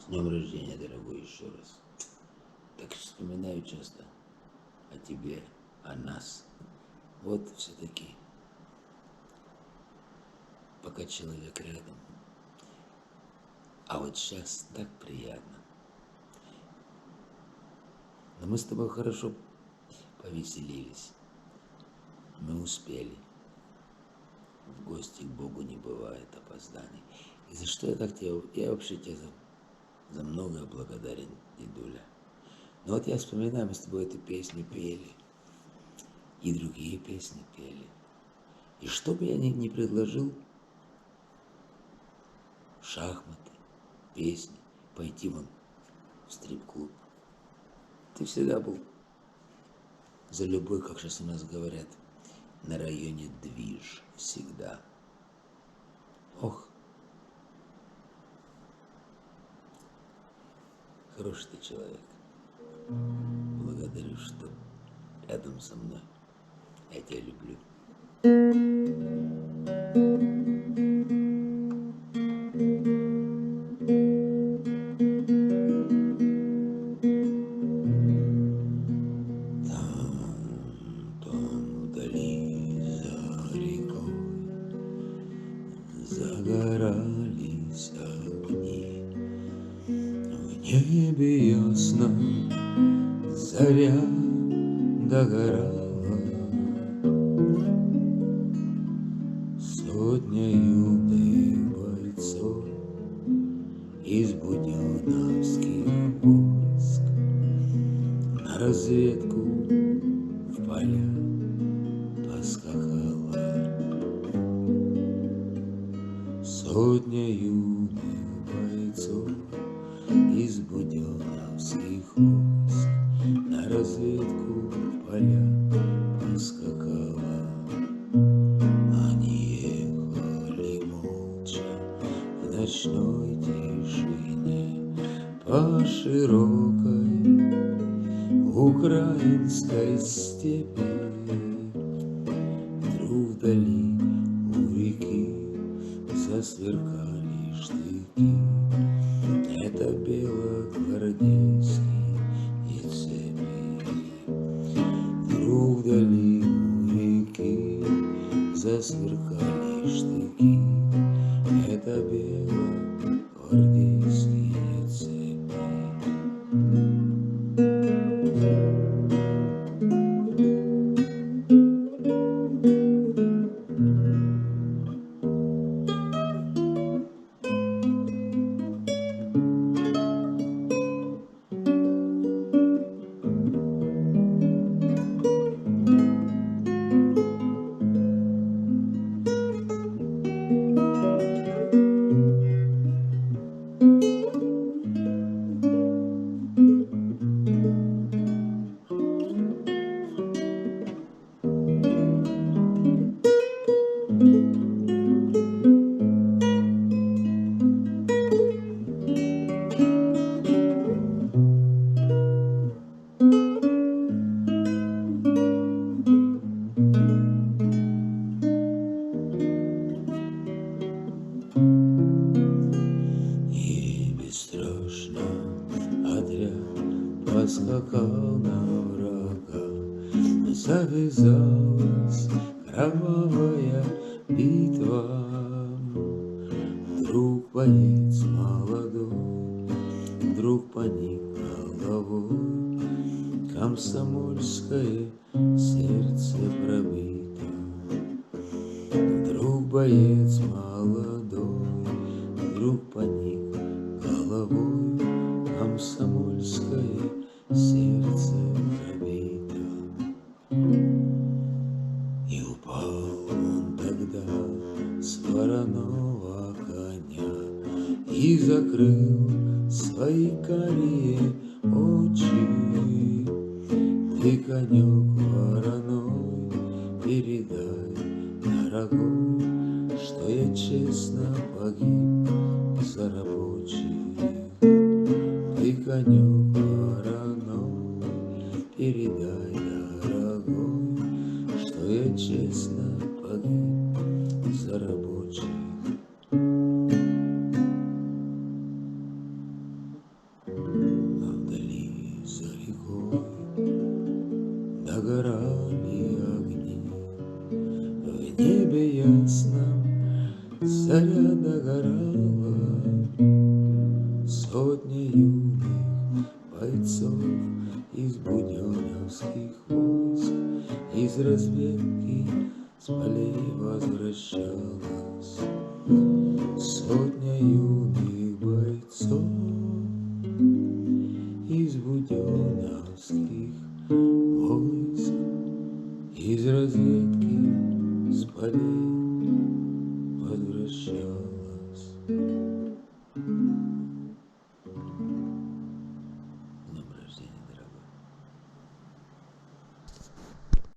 С днем рождения, дорогой, еще раз. Так вспоминаю часто о тебе, о нас. Вот все-таки, пока человек рядом. А вот сейчас так приятно. Но мы с тобой хорошо повеселились. Мы успели. В гости к Богу не бывает опозданий. И за что я так тебя... Я вообще тебе за многое благодарен, дедуля. Но вот я вспоминаю, мы с тобой эту песню пели. И другие песни пели. И что бы я ни предложил, шахматы, песни, пойти вон в стрип-клуб, ты всегда был за любой, как сейчас у нас говорят, на районе движ всегда. Ох, хороший ты человек. Благодарю, что рядом со мной. Я тебя люблю. Там вдали за рекой загорались огни. В небе ясном заря догорала. Сотня юных бойцов из буденовских войск на разведку в поля поскакала. Сотня юных бойцов из буденовских войск на разведку в поля поскакала. Они ехали молча в ночной тишине по широкой украинской степи. Вдруг вдали у реки засверкали штыки. Это белогвардейские цепи. Вдруг вдали у реки засверкали штыки. Это белогвардейские цепи. И бесстрашно отряд поскакал на врага. Завязалась кровавая битва. Вдруг боец молодой, вдруг поник головой. Комсомольское сердце пробито. Вдруг боец молодой, вдруг поник головой. Комсомольское сердце пробито. И упал он тогда с вороного коня и закрыл свои карие очи. Ты, конек вороной, передай, дорогой, что я честно погиб за рабочих. Ты, конек вороной, передай, дорогой, что я честно погиб за рабочих. заря догорала, сотня юных бойцов из буденовских войск, из разведки с полей возвращалась. Сотня юных бойцов из буденовских войск, из разведки с полей